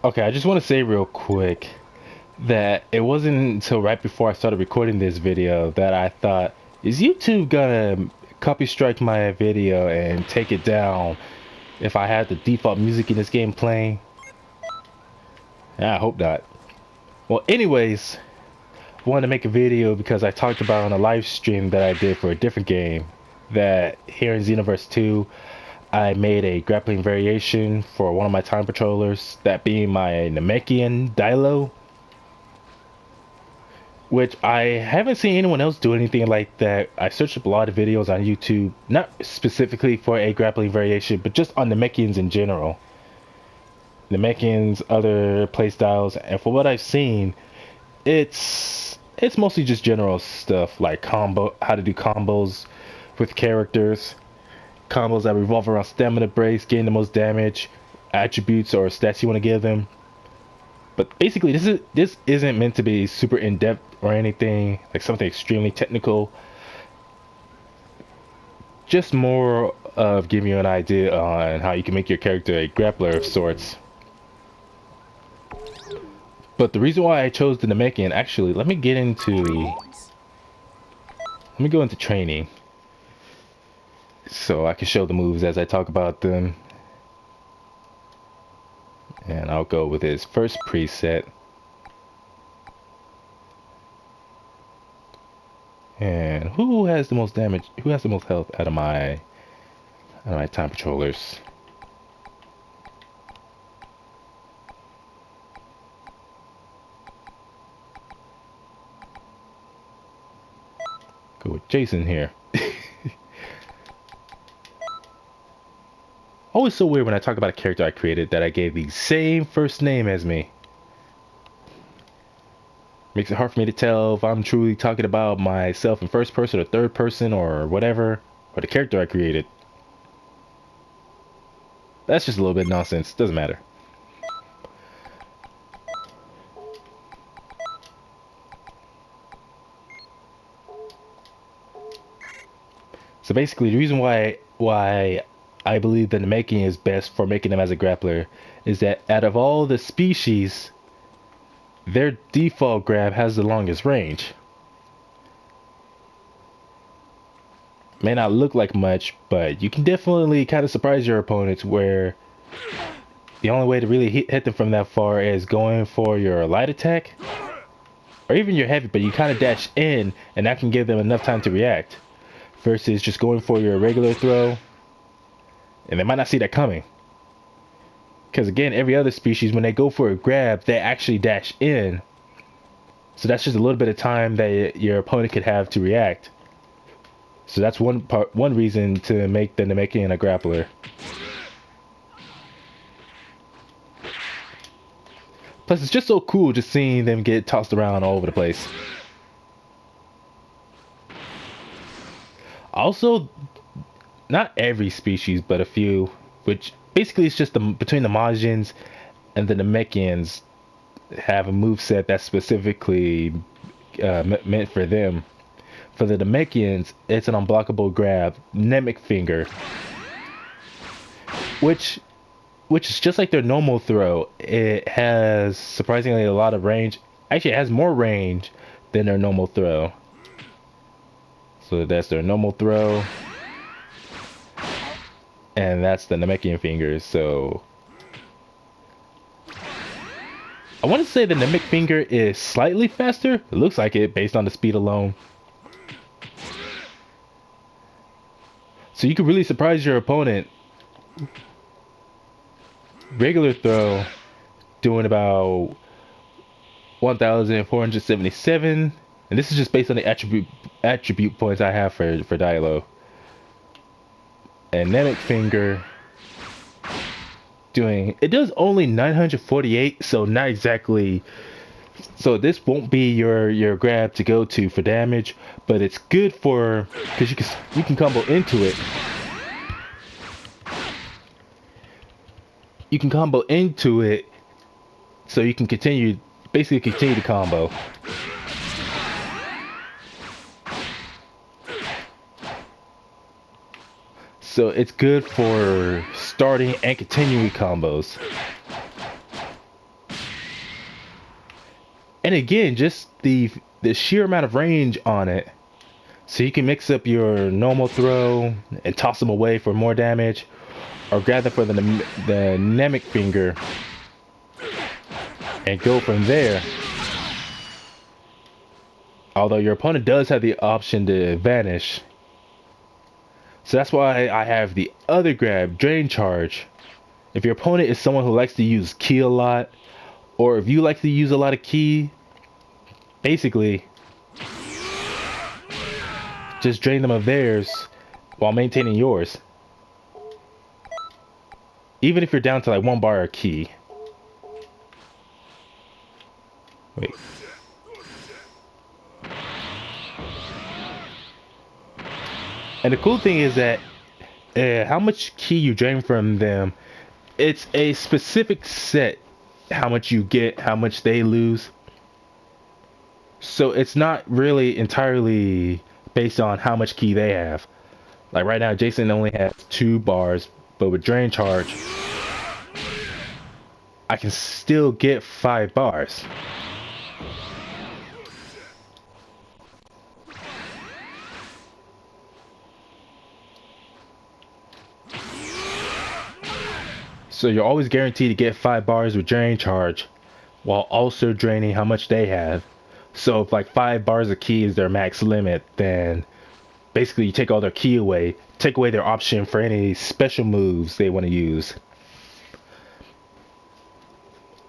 Okay, I just want to say real quick that it wasn't until right before I started recording this video that I thought, is YouTube gonna copy strike my video and take it down if I had the default music in this game playing? Yeah, I hope not. Well, anyways, I wanted to make a video because I talked about on a live stream that I did for a different game that here in Xenoverse 2 I made a grappling variation for one of my time patrollers, that being my Namekian Dilo, which I haven't seen anyone else do anything like that. I searched up a lot of videos on YouTube, not specifically for a grappling variation, but just on Namekians in general. Namekians, other playstyles, and for what I've seen, it's mostly just general stuff like how to do combos with characters, combos that revolve around stamina breaks, getting the most damage, attributes or stats you want to give them. But basically, this isn't meant to be super in depth or anything like something extremely technical. Just more of giving you an idea on how you can make your character a grappler of sorts. But the reason why I chose the Namekian, actually, let me go into training so I can show the moves as I talk about them. And I'll go with his first preset. And who has the most damage? Who has the most health out of my time patrollers? Go with Jason here. Always so weird when I talk about a character I created that I gave the same first name as me. Makes it hard for me to tell if I'm truly talking about myself in first person or third person or whatever, or the character I created. That's just a little bit nonsense. Doesn't matter. So basically, the reason why I believe that the Namekian is best for making them as a grappler is that out of all the species, their default grab has the longest range. May not look like much, but you can definitely kind of surprise your opponents where the only way to really hit them from that far is going for your light attack or even your heavy, but you kind of dash in and that can give them enough time to react versus just going for your regular throw and they might not see that coming. Because again, every other species, when they go for a grab, they actually dash in. So that's just a little bit of time that your opponent could have to react. So that's one reason to make the Namekian a grappler. Plus, it's just so cool just seeing them get tossed around all over the place. Also, not every species, but a few, which basically it's just between the Majins and the Namekians have a moveset that's specifically meant for them. For the Namekians, it's an unblockable grab, Namek Finger, which is just like their normal throw. It has surprisingly a lot of range. Actually, it has more range than their normal throw. So that's their normal throw. And that's the Namekian fingers. So I want to say the Namek finger is slightly faster. It looks like it based on the speed alone. So you can really surprise your opponent. Regular throw doing about 1,477, and this is just based on the attribute points I have for Dilo. And Namek finger it does only 948, so not exactly. So this won't be your grab to go to for damage, but it's good for because you can combo into it. You can combo into it, so you can basically continue the combo. So it's good for starting and continuing combos. And again, just the sheer amount of range on it. So you can mix up your normal throw and toss them away for more damage, or grab them for the Namek finger and go from there. Although your opponent does have the option to vanish. So that's why I have the other grab, Drain Charge. If your opponent is someone who likes to use ki a lot, or if you like to use a lot of ki, basically just drain them of theirs while maintaining yours. Even if you're down to like 1 bar of ki. Wait. And the cool thing is that how much ki you drain from them, it's a specific set. How much you get, how much they lose. So it's not really entirely based on how much ki they have. Like right now, Jason only has 2 bars, but with Drain Charge, I can still get 5 bars. So you're always guaranteed to get 5 bars with Drain Charge, while also draining how much they have. So if like 5 bars of ki is their max limit, then basically you take all their ki away, take away their option for any special moves they want to use.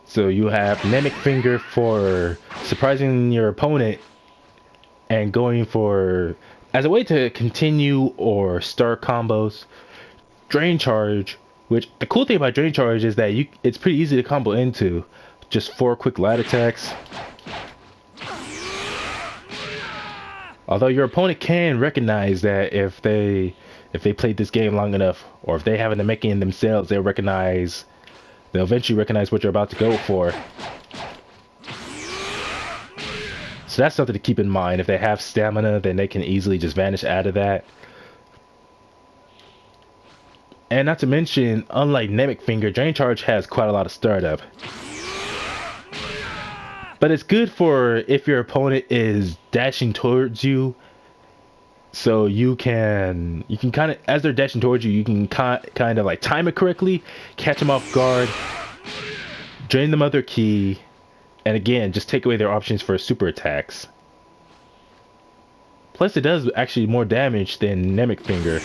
So you have Namek Finger for surprising your opponent and going for, as a way to continue or start combos, Drain Charge. Which, the cool thing about Drain Charge is that it's pretty easy to combo into. Just 4 quick light attacks. Although your opponent can recognize that if they played this game long enough, or if they have a Namekian themselves, they'll eventually recognize what you're about to go for. So that's something to keep in mind. If they have stamina, then they can easily just vanish out of that. And not to mention, unlike Namek Finger, Drain Charge has quite a lot of startup. But it's good for if your opponent is dashing towards you. So you can kind of, as they're dashing towards you, you can kind of like time it correctly, catch them off guard, drain them of their ki, and again, just take away their options for super attacks. Plus, it does actually more damage than Namek Finger.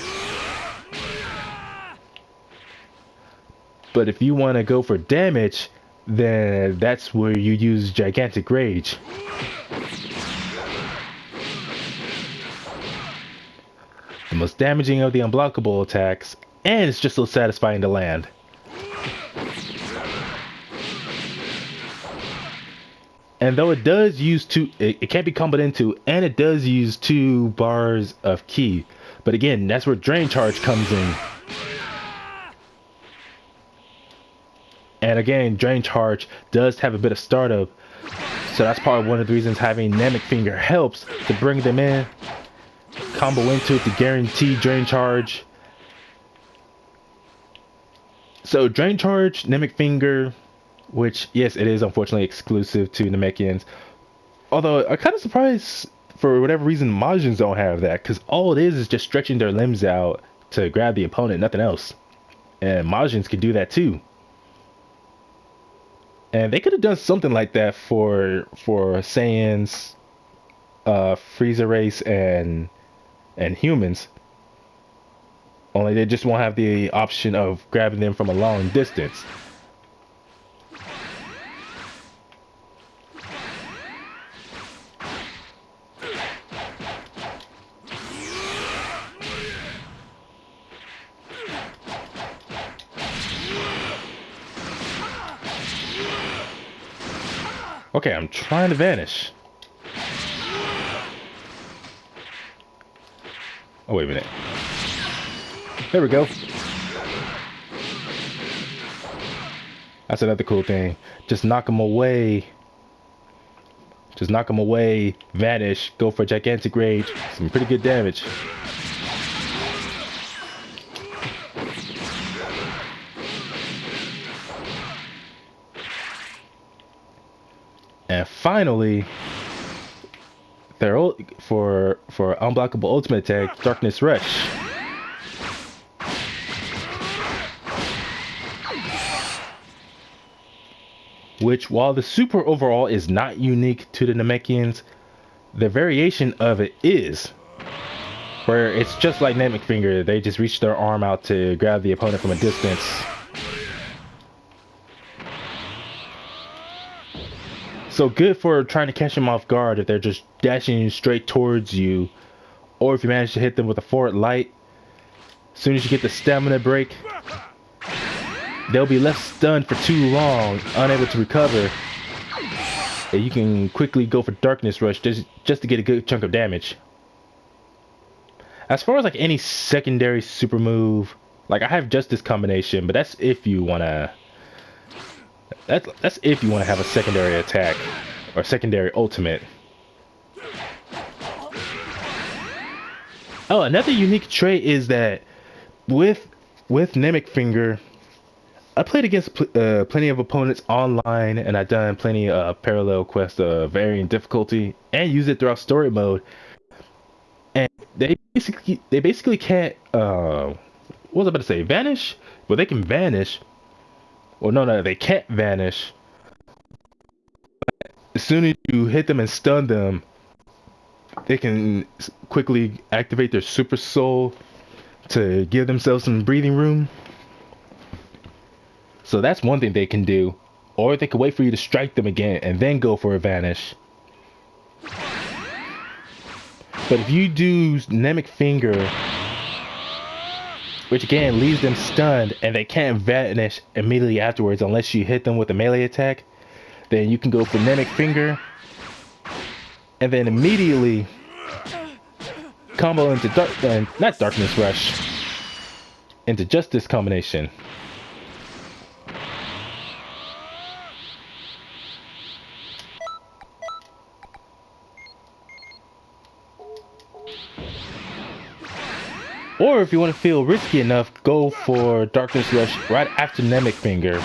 But if you want to go for damage, then that's where you use Gigantic Rage. The most damaging of the unblockable attacks, and it's just so satisfying to land. And though it does use it can't be comboed into, and it does use 2 bars of ki. But again, that's where Drain Charge comes in. And again, Drain Charge does have a bit of startup, so that's probably one of the reasons having Namek Finger helps to bring them in, combo into it to guarantee Drain Charge. So Drain Charge, Namek Finger, which yes, it is unfortunately exclusive to Namekians. Although I'm kind of surprised for whatever reason Majins don't have that, because all it is just stretching their limbs out to grab the opponent, nothing else. And Majins can do that too. And they could have done something like that for Saiyans, Frieza race, and humans. Only they just won't have the option of grabbing them from a long distance. Okay, I'm trying to vanish. Oh, wait a minute. There we go. That's another cool thing. Just knock them away. Just knock them away, vanish, go for Gigantic Rage. Some pretty good damage. And finally, for unblockable ultimate attack, Darkness Wretch. Which, while the super overall is not unique to the Namekians, the variation of it is. Where it's just like Namek Finger, they just reach their arm out to grab the opponent from a distance. So good for trying to catch them off guard if they're just dashing straight towards you, or if you manage to hit them with a forward light. As soon as you get the stamina break, they'll be left stunned for too long, unable to recover. And you can quickly go for Darkness Rush just to get a good chunk of damage. As far as like any secondary super move, like I have just this combination, but that's if you wanna. That's if you want to have a secondary attack or secondary ultimate. Oh, another unique trait is that with Namek Finger, I played against plenty of opponents online, and I've done plenty of parallel quests of varying difficulty, and use it throughout story mode. And they basically can't what was I about to say? Vanish? Well, they can vanish. Well, no, they can't vanish. As soon as you hit them and stun them, they can quickly activate their super soul to give themselves some breathing room. So that's one thing they can do. Or they can wait for you to strike them again and then go for a vanish. But if you do Namek Finger, which again leaves them stunned and they can't vanish immediately afterwards unless you hit them with a melee attack, then you can go for Namek Finger and then immediately combo into not Darkness Rush, into just this combination. Or if you want to feel risky enough, go for Darkness Rush right after Namek Finger.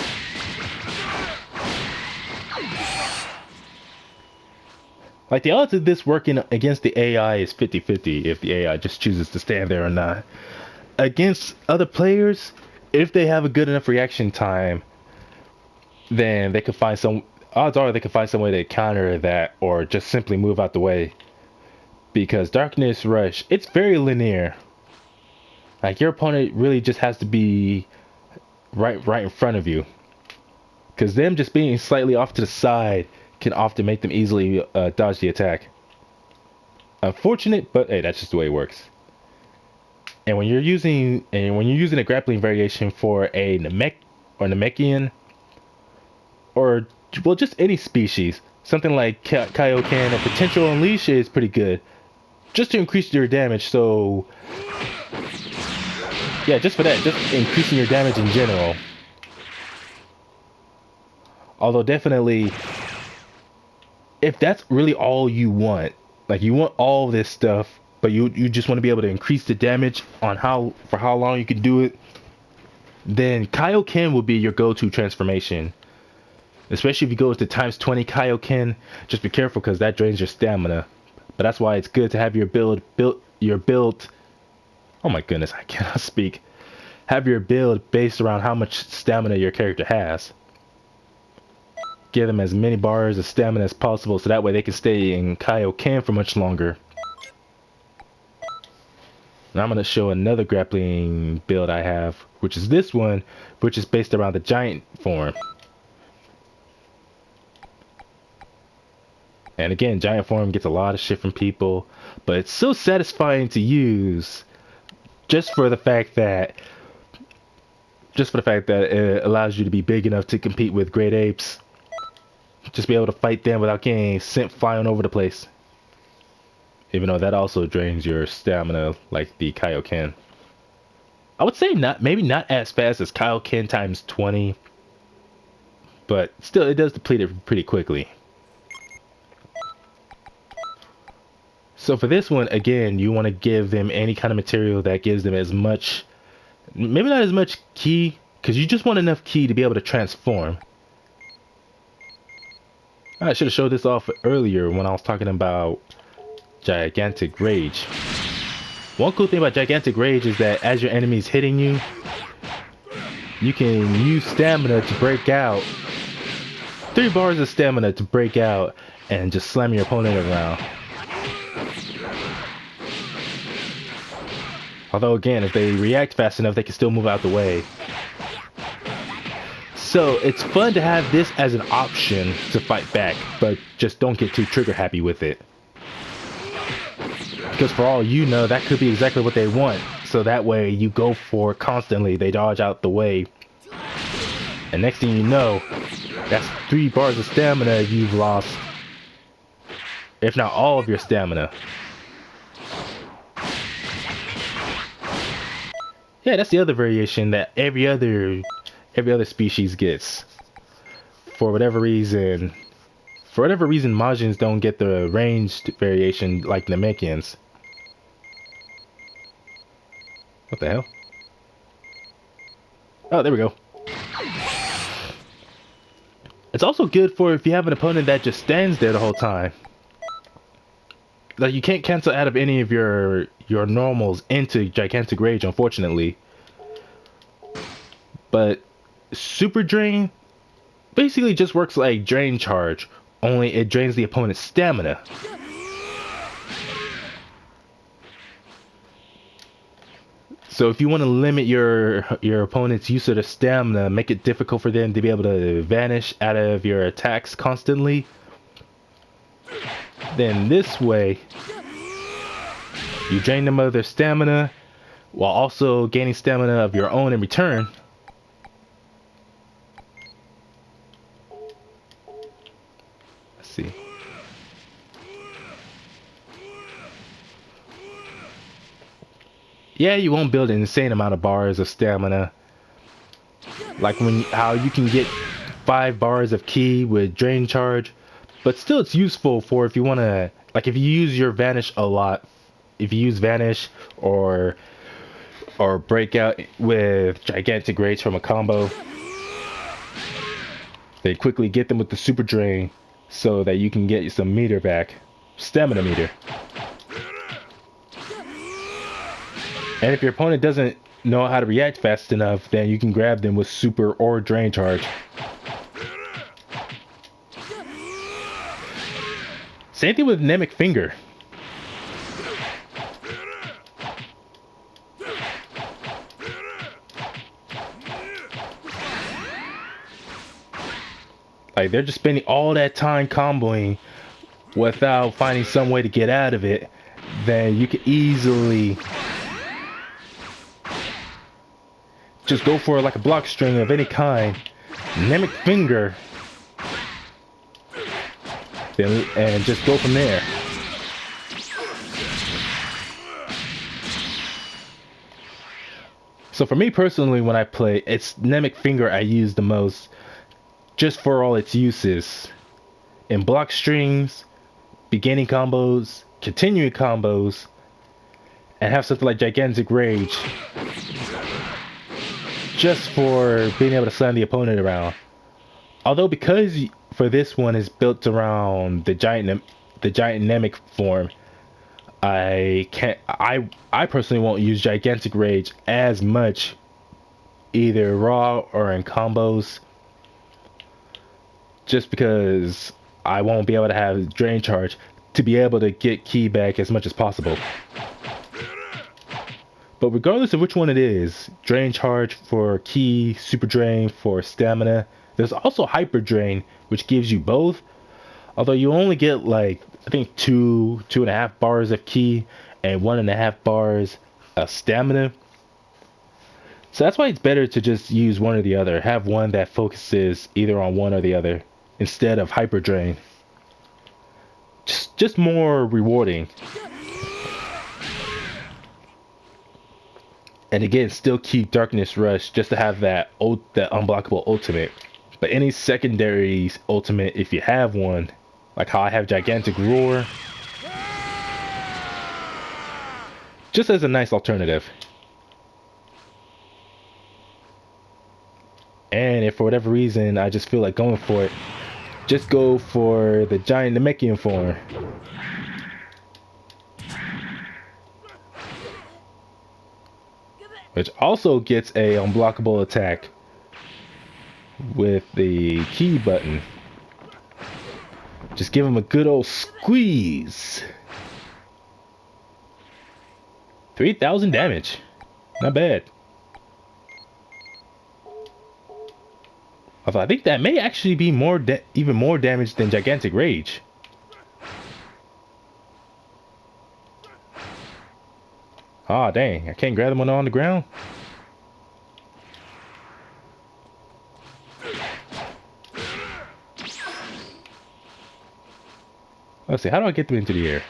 Like, the odds of this working against the AI is 50-50 if the AI just chooses to stand there or not. Against other players, if they have a good enough reaction time, then they could find odds are they could find some way to counter that or just simply move out the way. Because Darkness Rush, it's very linear. Like, your opponent really just has to be right in front of you. Because them just being slightly off to the side can often make them easily dodge the attack. Unfortunate, but hey, that's just the way it works. And when you're using a grappling variation for a Namekian, or well, just any species, something like Kaioken, a potential unleash is pretty good, just to increase your damage. So yeah, just for that, just increasing your damage in general. Although definitely, if that's really all you want, like you want all this stuff, but you just want to be able to increase the damage on for how long you can do it, then Kaioken will be your go-to transformation. Especially if you go to times 20 Kaioken, just be careful because that drains your stamina. But that's why it's good to have your build. Oh my goodness, I cannot speak. Have your build based around how much stamina your character has. Give them as many bars of stamina as possible so that way they can stay in Kaioken for much longer. Now I'm going to show another grappling build I have, which is this one, which is based around the giant form. And again, giant form gets a lot of shit from people, but it's so satisfying to use just for the fact that it allows you to be big enough to compete with great apes. Just be able to fight them without getting sent flying over the place. Even though that also drains your stamina like the Kaioken. I would say maybe not as fast as Kaioken times 20. But still, it does deplete it pretty quickly. So for this one, again, you want to give them any kind of material that gives them as much, maybe not as much ki, because you just want enough ki to be able to transform. I should have showed this off earlier when I was talking about Gigantic Rage. One cool thing about Gigantic Rage is that as your enemy's hitting you, you can use stamina to break out. 3 bars of stamina to break out and just slam your opponent around. Although again, if they react fast enough, they can still move out the way. So it's fun to have this as an option to fight back, but just don't get too trigger happy with it. Because for all you know, that could be exactly what they want. So that way you go for it constantly, they dodge out the way. And next thing you know, that's 3 bars of stamina you've lost. If not all of your stamina. Yeah, that's the other variation that every other species gets. For whatever reason, Majins don't get the ranged variation like Namekians. What the hell? Oh, there we go. It's also good for if you have an opponent that just stands there the whole time. Like, you can't cancel out of any of your normals into Gigantic Rage, unfortunately. But Super Drain basically just works like Drain Charge, only it drains the opponent's stamina. So if you want to limit your opponent's use of the stamina, make it difficult for them to be able to vanish out of your attacks constantly, then this way you drain them of their stamina while also gaining stamina of your own in return. Let's see. Yeah, you won't build an insane amount of bars of stamina. Like how you can get 5 bars of ki with Drain Charge, but still it's useful for if you want to, like if you use your Vanish a lot, if you use Vanish or Breakout with Gigantic Rage from a combo, they quickly get them with the Super Drain so that you can get some meter back, stamina meter. And if your opponent doesn't know how to react fast enough, then you can grab them with Super or Drain Charge. Same thing with Namekian Finger. Like, they're just spending all that time comboing without finding some way to get out of it. Then you can easily just go for like a block string of any kind, Namekian Finger, and just go from there. So for me personally, when I play, it's Namekian Finger I use the most, just for all its uses. In block strings, beginning combos, continuing combos, and have something like Gigantic Rage, just for being able to slam the opponent around. Although because for this one is built around the giant Namek form, I personally won't use Gigantic Rage as much, either raw or in combos, just because I won't be able to have Drain Charge to be able to get ki back as much as possible. But regardless of which one it is, Drain Charge for ki, Super Drain for stamina. There's also Hyper Drain, which gives you both. Although you only get like, I think 2.5 bars of ki and 1.5 bars of stamina. So that's why it's better to just use one or the other. Have one that focuses either on one or the other instead of Hyper Drain. Just more rewarding. And again, still keep Darkness Rush just to have that unblockable ultimate. But any secondary ultimate, if you have one, like how I have Gigantic Roar, just as a nice alternative. And if for whatever reason I just feel like going for it, just go for the giant Namekian form. Which also gets a unblockable attack with the key button. Just give him a good old squeeze. 3,000 damage. Not bad. Although I think that may actually be even more damage than Gigantic Rage. Aw, dang. I can't grab them when they're on the ground. Let's see. How do I get them into the air?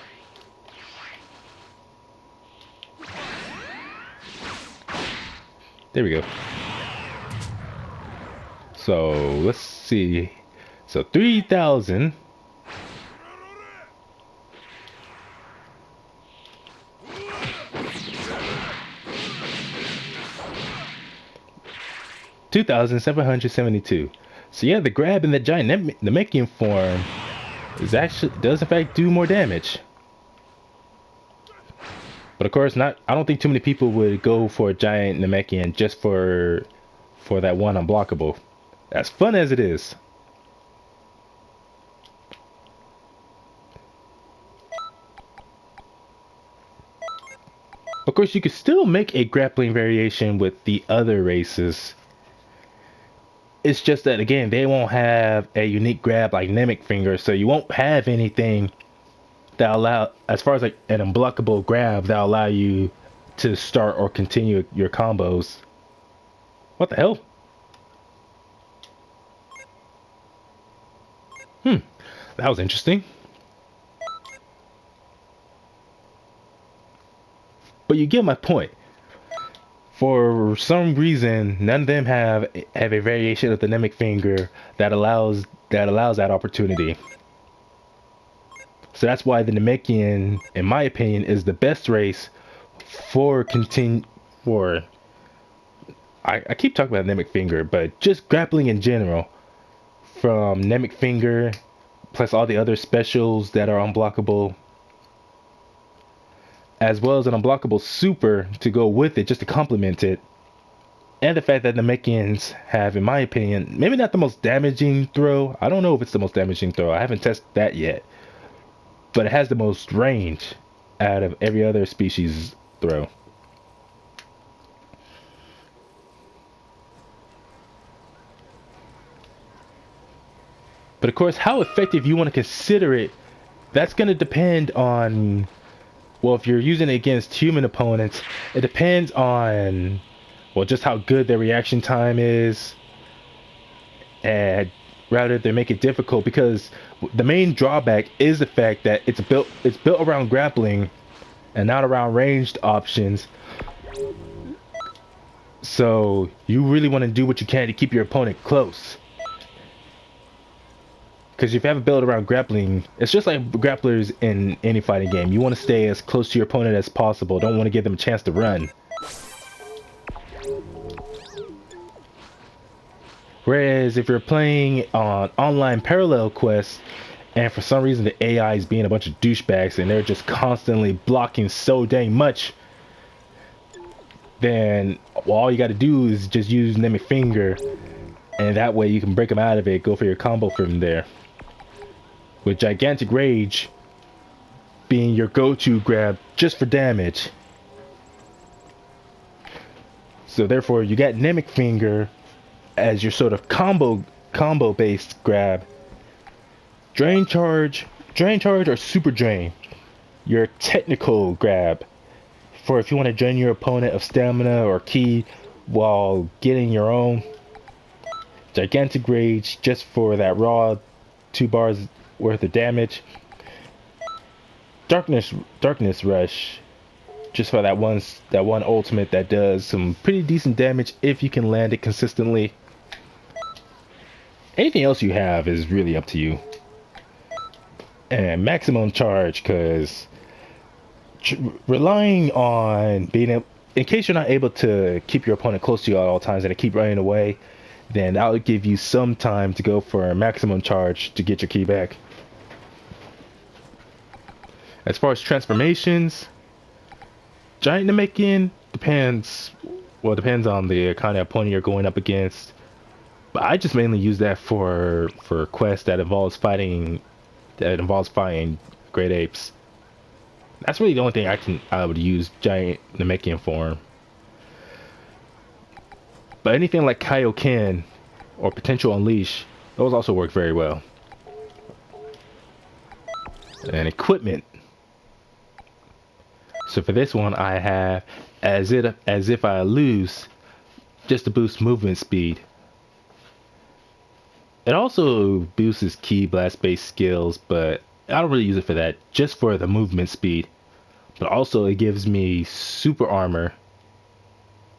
There we go. So, let's see. So, 3,000. $2,772. So yeah, the grab in the giant Namekian form does in fact do more damage. But of course, I don't think too many people would go for a giant Namekian just for that one unblockable. As fun as it is. Of course, you could still make a grappling variation with the other races. It's just that, again, they won't have a unique grab like Namek Finger, so you won't have anything that allow, as far as like an unblockable grab, that allow you to start or continue your combos. What the hell? That was interesting. But you get my point. For some reason, none of them have a variation of the Namek Finger that allows that opportunity. So that's why the Namekian, in my opinion, is the best race for I keep talking about Namek Finger, but just grappling in general. From Namek Finger, plus all the other specials that are unblockable, as well as an unblockable super to go with it, just to complement it. And the fact that the Namekians have, in my opinion, maybe not the most damaging throw. I don't know if it's the most damaging throw. I haven't tested that yet. But it has the most range out of every other species throw. But of course, how effective you want to consider it, that's going to depend on, well, if you're using it against human opponents, it depends on, well, just how good their reaction time is, and rather they make it difficult, because the main drawback is the fact that it's built around grappling and not around ranged options. So you really want to do what you can to keep your opponent close. Because if you have a build around grappling, it's just like grapplers in any fighting game. You want to stay as close to your opponent as possible. Don't want to give them a chance to run. Whereas if you're playing on online parallel quests, and for some reason the AI is being a bunch of douchebags and they're just constantly blocking so dang much, then all you got to do is just use Namek Finger, and that way you can break them out of it, go for your combo from there. With Gigantic Rage being your go-to grab just for damage. So therefore you got Namek Finger as your sort of combo based grab. Drain charge or super drain, your technical grab for if you want to drain your opponent of stamina or ki while getting your own. Gigantic Rage just for that raw 2 bars worth of damage. Darkness Rush just for that one ultimate that does some pretty decent damage if you can land it consistently. Anything else you have is really up to you. And maximum charge, because relying on being able, in case you're not able to keep your opponent close to you at all times and they keep running away, then that would give you some time to go for a maximum charge to get your key back. As far as transformations, Giant Namekian depends on the kind of opponent you're going up against. But I just mainly use that for quests that involves fighting great apes. That's really the only thing I would use Giant Namekian for. But anything like Kaioken or Potential Unleash, those also work very well. And equipment. So for this one, I have as if I lose, just to boost movement speed. It also boosts Ki Blast based skills, but I don't really use it for that, just for the movement speed. But also it gives me super armor,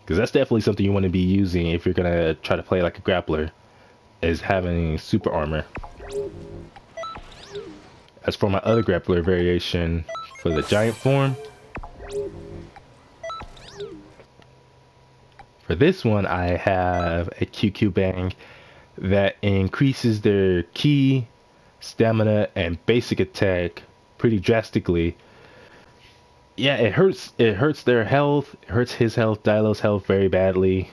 because that's definitely something you want to be using if you're gonna try to play like a grappler, is having super armor. As for my other grappler variation, for the giant form, for this one I have a QQ Bang that increases their ki, stamina, and basic attack pretty drastically. Yeah, it hurts their health, it hurts his health, Dilo's health very badly,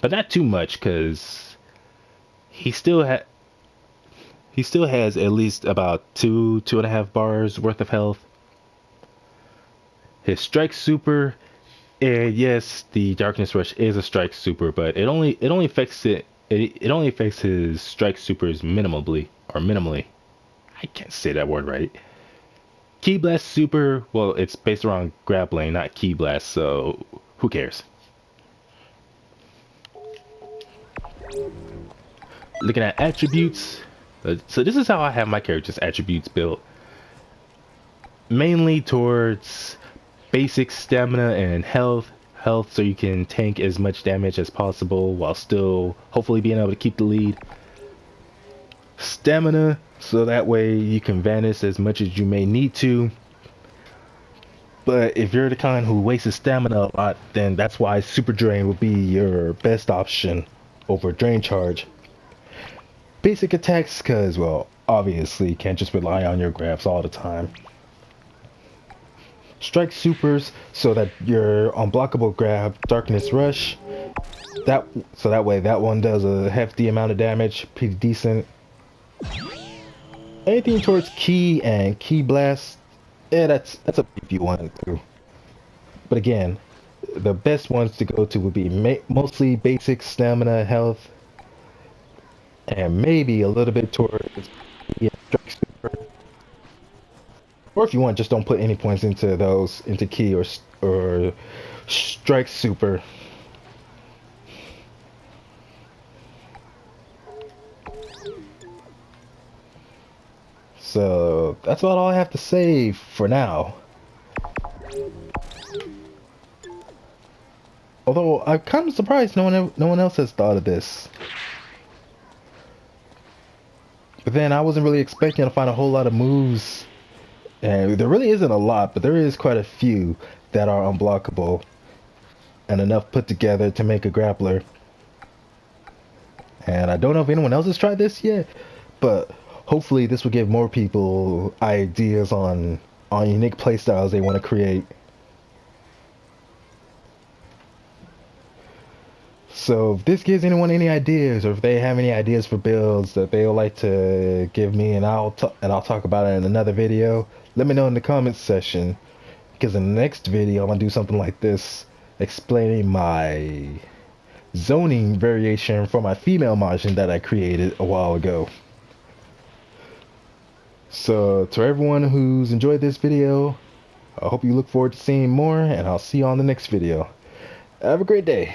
but not too much, because he still has at least about 2.5 bars worth of health. His strike super, and yes, the Darkness Rush is a strike super, but it only affects his strike supers minimally. I can't say that word right. Ki Blast super, well, it's based around grappling, not Ki Blast, so who cares? Looking at attributes, so this is how I have my character's attributes built. Mainly towards basic stamina and health, so you can tank as much damage as possible while still hopefully being able to keep the lead. Stamina, so that way you can vanish as much as you may need to. But if you're the kind who wastes stamina a lot, then that's why Super Drain would be your best option over Drain Charge. Basic attacks, because, well, obviously you can't just rely on your grabs all the time. Strike supers, so that your unblockable grab, Darkness Rush, so that way that one does a hefty amount of damage, pretty decent. Anything towards Ki and Ki Blast, yeah, that's up if you want to. But again, the best ones to go to would be mostly basic stamina, health, and maybe a little bit towards strike super. Or if you want, just don't put any points into those, into Ki or strike super. So that's about all I have to say for now. Although I'm kind of surprised no one else has thought of this. But then I wasn't really expecting to find a whole lot of moves, and there really isn't a lot, but there is quite a few that are unblockable and enough put together to make a grappler. And I don't know if anyone else has tried this yet, but hopefully this will give more people ideas on unique playstyles they want to create. So if this gives anyone any ideas, or if they have any ideas for builds that they would like to give me, and I'll talk about it in another video, let me know in the comments section, because in the next video I'm gonna do something like this, explaining my zoning variation for my female Majin that I created a while ago. So to everyone who's enjoyed this video, I hope you look forward to seeing more, and I'll see you on the next video. Have a great day.